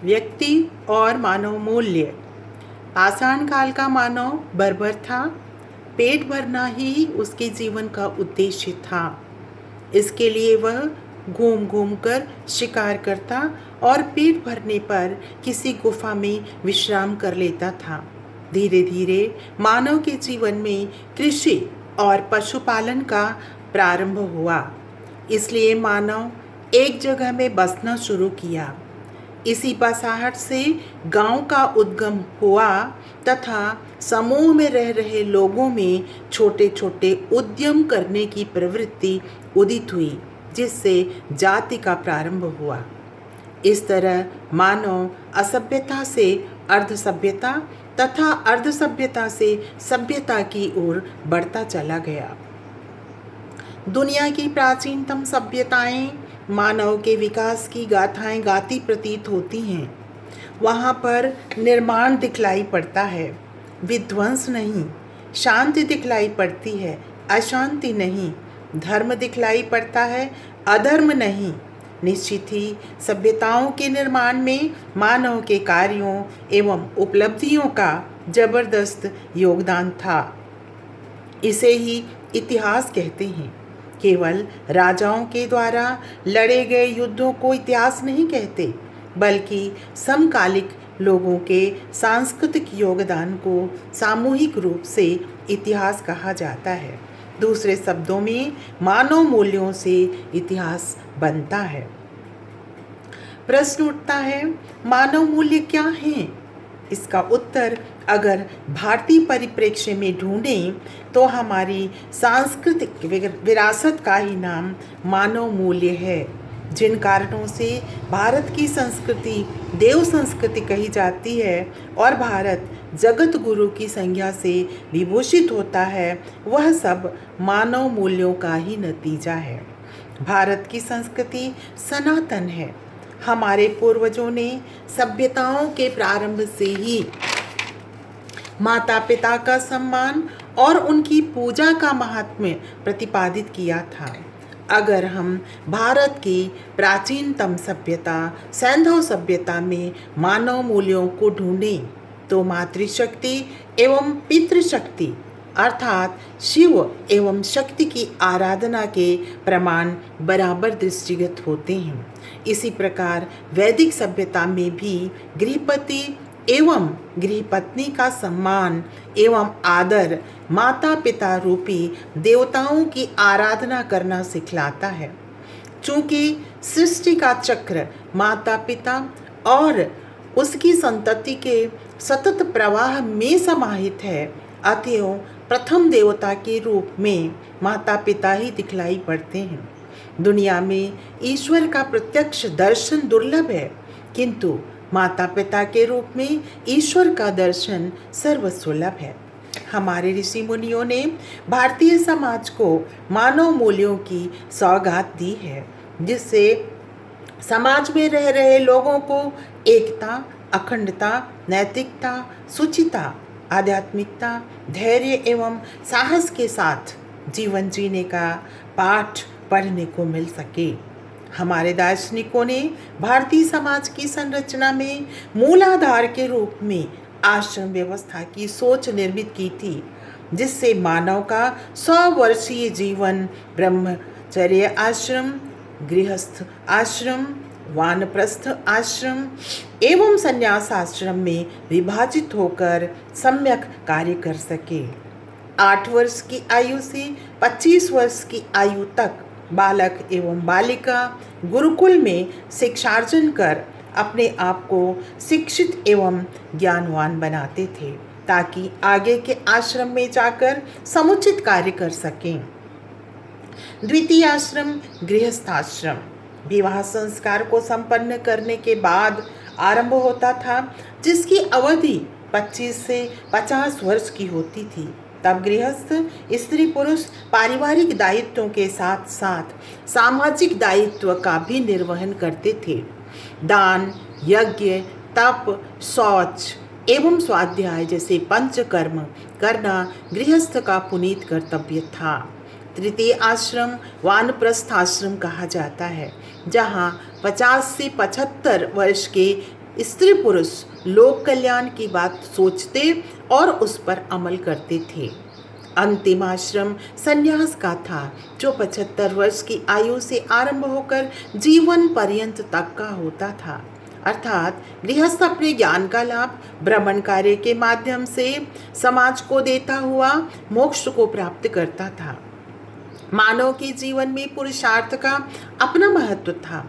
व्यक्ति और मानव मूल्य। पाषाण काल का मानव बर्बर था। पेट भरना ही उसके जीवन का उद्देश्य था। इसके लिए वह घूम घूम कर शिकार करता और पेट भरने पर किसी गुफा में विश्राम कर लेता था। धीरे धीरे मानव के जीवन में कृषि और पशुपालन का प्रारंभ हुआ। इसलिए मानव एक जगह में बसना शुरू किया। इसी बसाहट से गांव का उद्गम हुआ तथा समूह में रह रहे लोगों में छोटे छोटे उद्यम करने की प्रवृत्ति उदित हुई, जिससे जाति का प्रारंभ हुआ। इस तरह मानव असभ्यता से अर्ध सभ्यता तथा अर्ध सभ्यता से सभ्यता की ओर बढ़ता चला गया। दुनिया की प्राचीनतम सभ्यताएं मानव के विकास की गाथाएं गाती प्रतीत होती हैं। वहाँ पर निर्माण दिखलाई पड़ता है, विध्वंस नहीं। शांति दिखलाई पड़ती है, अशांति नहीं। धर्म दिखलाई पड़ता है, अधर्म नहीं। निश्चित ही सभ्यताओं के निर्माण में मानव के कार्यों एवं उपलब्धियों का जबरदस्त योगदान था। इसे ही इतिहास कहते हैं। केवल राजाओं के द्वारा लड़े गए युद्धों को इतिहास नहीं कहते, बल्कि समकालिक लोगों के सांस्कृतिक योगदान को सामूहिक रूप से इतिहास कहा जाता है। दूसरे शब्दों में मानव मूल्यों से इतिहास बनता है। प्रश्न उठता है, मानव मूल्य क्या हैं? इसका उत्तर अगर भारतीय परिप्रेक्ष्य में ढूंढें तो हमारी सांस्कृतिक विरासत का ही नाम मानव मूल्य है। जिन कारणों से भारत की संस्कृति देव संस्कृति कही जाती है और भारत जगत गुरु की संज्ञा से विभूषित होता है, वह सब मानव मूल्यों का ही नतीजा है। भारत की संस्कृति सनातन है। हमारे पूर्वजों ने सभ्यताओं के प्रारंभ से ही माता पिता का सम्मान और उनकी पूजा का महात्म्य प्रतिपादित किया था। अगर हम भारत की प्राचीनतम सभ्यता सैंधव सभ्यता में मानव मूल्यों को ढूंढें तो मातृशक्ति एवं पितृशक्ति अर्थात शिव एवं शक्ति की आराधना के प्रमाण बराबर दृष्टिगत होते हैं। इसी प्रकार वैदिक सभ्यता में भी गृहपति एवं गृहपत्नी का सम्मान एवं आदर माता पिता रूपी देवताओं की आराधना करना सिखलाता है। चूँकि सृष्टि का चक्र माता पिता और उसकी संतति के सतत प्रवाह में समाहित है, अतएव प्रथम देवता के रूप में माता पिता ही दिखलाई पड़ते हैं। दुनिया में ईश्वर का प्रत्यक्ष दर्शन दुर्लभ है, किंतु माता पिता के रूप में ईश्वर का दर्शन सर्वसुलभ है। हमारे ऋषि मुनियों ने भारतीय समाज को मानव मूल्यों की सौगात दी है, जिससे समाज में रह रहे लोगों को एकता, अखंडता, नैतिकता, शुचिता, आध्यात्मिकता, धैर्य एवं साहस के साथ जीवन जीने का पाठ पढ़ने को मिल सके। हमारे दार्शनिकों ने भारतीय समाज की संरचना में मूलाधार के रूप में आश्रम व्यवस्था की सोच निर्मित की थी, जिससे मानव का 100 वर्षीय जीवन ब्रह्मचर्य आश्रम, गृहस्थ आश्रम, वानप्रस्थ आश्रम एवं संन्यास आश्रम में विभाजित होकर सम्यक कार्य कर सके। 8 वर्ष की आयु से 25 वर्ष की आयु तक बालक एवं बालिका गुरुकुल में शिक्षार्जन कर अपने आप को शिक्षित एवं ज्ञानवान बनाते थे, ताकि आगे के आश्रम में जाकर समुचित कार्य कर सकें। द्वितीय आश्रम गृहस्थाश्रम विवाह संस्कार को संपन्न करने के बाद आरंभ होता था, जिसकी अवधि 25 से 50 वर्ष की होती थी। तब गृहस्थ स्त्री पुरुष पारिवारिक दायित्वों के साथ साथ सामाजिक दायित्व का भी निर्वहन करते थे। दान, यज्ञ, तप, शौच एवं स्वाध्याय जैसे पंचकर्म करना गृहस्थ का पुनीत कर्तव्य था। तृतीय आश्रम वानप्रस्थ आश्रम कहा जाता है, जहाँ 50 से 75 वर्ष के स्त्री पुरुष लोक कल्याण की बात सोचते और उस पर अमल करते थे। अंतिम आश्रम संन्यास का था, जो 75 वर्ष की आयु से आरंभ होकर जीवन पर्यंत तक का होता था। अर्थात गृहस्थ अपने ज्ञान का लाभ ब्राह्मण कार्य के माध्यम से समाज को देता हुआ मोक्ष को प्राप्त करता था। मानव के जीवन में पुरुषार्थ का अपना महत्व था।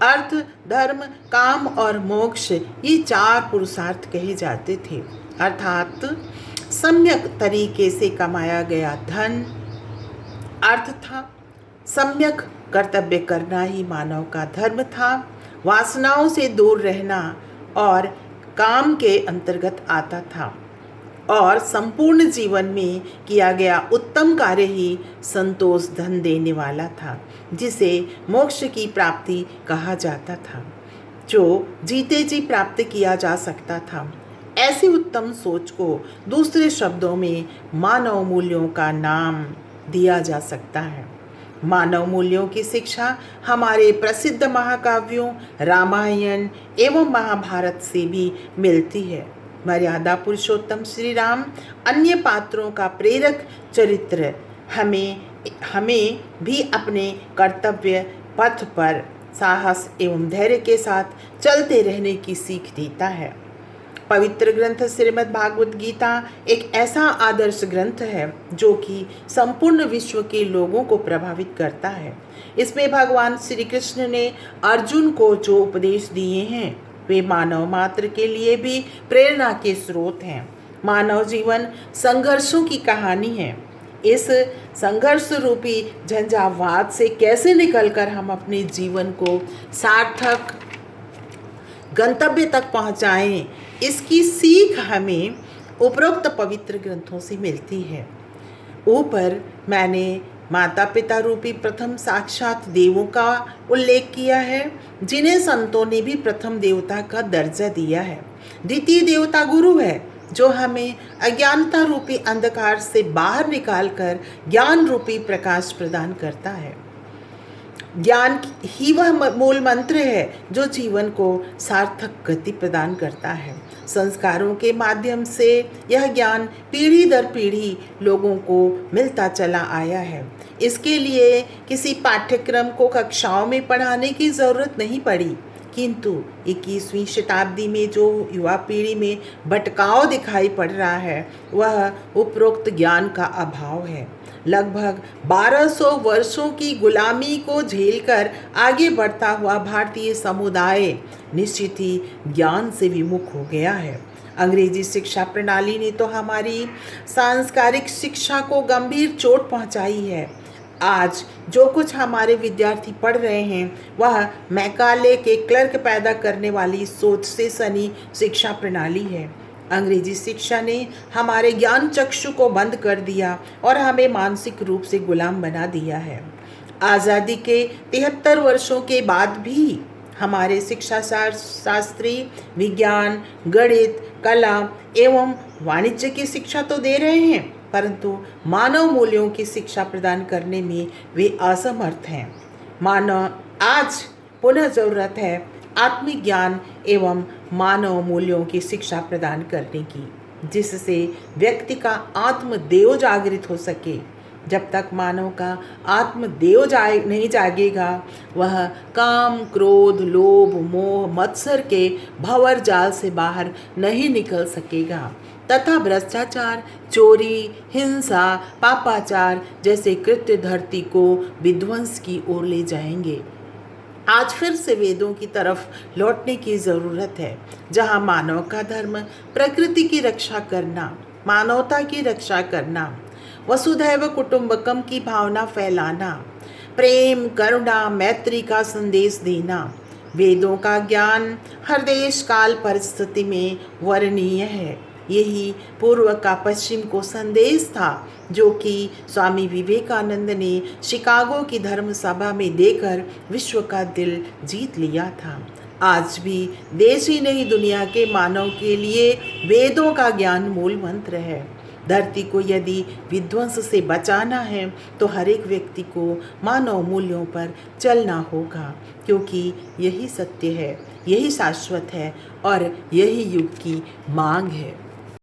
अर्थ, धर्म, काम और मोक्ष ये 4 पुरुषार्थ कहे जाते थे। अर्थात सम्यक तरीके से कमाया गया धन अर्थ था। सम्यक कर्तव्य करना ही मानव का धर्म था। वासनाओं से दूर रहना और काम के अंतर्गत आता था। और संपूर्ण जीवन में किया गया उत्तम कार्य ही संतोष धन देने वाला था, जिसे मोक्ष की प्राप्ति कहा जाता था, जो जीते जी प्राप्त किया जा सकता था। ऐसी उत्तम सोच को दूसरे शब्दों में मानव मूल्यों का नाम दिया जा सकता है। मानव मूल्यों की शिक्षा हमारे प्रसिद्ध महाकाव्यों रामायण एवं महाभारत से भी मिलती है। मर्यादा पुरुषोत्तम श्री राम अन्य पात्रों का प्रेरक चरित्र हमें भी अपने कर्तव्य पथ पर साहस एवं धैर्य के साथ चलते रहने की सीख देता है। पवित्र ग्रंथ श्रीमद् भागवत गीता एक ऐसा आदर्श ग्रंथ है जो कि संपूर्ण विश्व के लोगों को प्रभावित करता है। इसमें भगवान श्री कृष्ण ने अर्जुन को जो उपदेश दिए हैं वे मानव मात्र के लिए भी प्रेरणा के स्रोत हैं। मानव जीवन संघर्षों की कहानी है। इस संघर्ष रूपी झंझावात से कैसे निकलकर हम अपने जीवन को सार्थक गंतव्य तक पहुंचाएं, इसकी सीख हमें उपरोक्त पवित्र ग्रंथों से मिलती है। ऊपर मैंने माता पिता रूपी प्रथम साक्षात देवों का उल्लेख किया है, जिन्हें संतों ने भी प्रथम देवता का दर्जा दिया है। द्वितीय देवता गुरु है, जो हमें अज्ञानता रूपी अंधकार से बाहर निकालकर ज्ञान रूपी प्रकाश प्रदान करता है। ज्ञान ही वह मूल मंत्र है जो जीवन को सार्थक गति प्रदान करता है। संस्कारों के माध्यम से यह ज्ञान पीढ़ी दर पीढ़ी लोगों को मिलता चला आया है। इसके लिए किसी पाठ्यक्रम को कक्षाओं में पढ़ाने की ज़रूरत नहीं पड़ी, किंतु 21वीं शताब्दी में जो युवा पीढ़ी में भटकाव दिखाई पड़ रहा है वह उपरोक्त ज्ञान का अभाव है। लगभग 1200 वर्षों की गुलामी को झेलकर आगे बढ़ता हुआ भारतीय समुदाय निश्चित ही ज्ञान से विमुख हो गया है। अंग्रेजी शिक्षा प्रणाली ने तो हमारी सांस्कारिक शिक्षा को गंभीर चोट पहुंचाई है। आज जो कुछ हमारे विद्यार्थी पढ़ रहे हैं वह मैकाले के क्लर्क पैदा करने वाली सोच से सनी शिक्षा प्रणाली है। अंग्रेजी शिक्षा ने हमारे ज्ञान चक्षु को बंद कर दिया और हमें मानसिक रूप से गुलाम बना दिया है। आज़ादी के 73 वर्षों के बाद भी हमारे शिक्षा शास्त्री विज्ञान, गणित, कला एवं वाणिज्य की शिक्षा तो दे रहे हैं, परंतु मानव मूल्यों की शिक्षा प्रदान करने में वे असमर्थ हैं। मानव आज पुनः जरूरत है आत्मिक ज्ञान एवं मानव मूल्यों की शिक्षा प्रदान करने की, जिससे व्यक्ति का आत्मदेव जागृत हो सके। जब तक मानव का आत्मदेव नहीं जागेगा वह काम, क्रोध, लोभ, मोह, मत्सर के भंवर जाल से बाहर नहीं निकल सकेगा तथा भ्रष्टाचार, चोरी, हिंसा, पापाचार जैसे कृत्य धरती को विध्वंस की ओर ले जाएंगे। आज फिर से वेदों की तरफ लौटने की ज़रूरत है, जहाँ मानव का धर्म प्रकृति की रक्षा करना, मानवता की रक्षा करना, वसुधैव कुटुंबकम की भावना फैलाना, प्रेम, करुणा, मैत्री का संदेश देना। वेदों का ज्ञान हर देश काल परिस्थिति में वर्णनीय है। यही पूर्व का पश्चिम को संदेश था जो कि स्वामी विवेकानंद ने शिकागो की धर्म सभा में देकर विश्व का दिल जीत लिया था। आज भी देश ही नहीं दुनिया के मानव के लिए वेदों का ज्ञान मूल मंत्र है। धरती को यदि विध्वंस से बचाना है तो हर एक व्यक्ति को मानव मूल्यों पर चलना होगा, क्योंकि यही सत्य है यही शाश्वत है और यही युग की मांग है।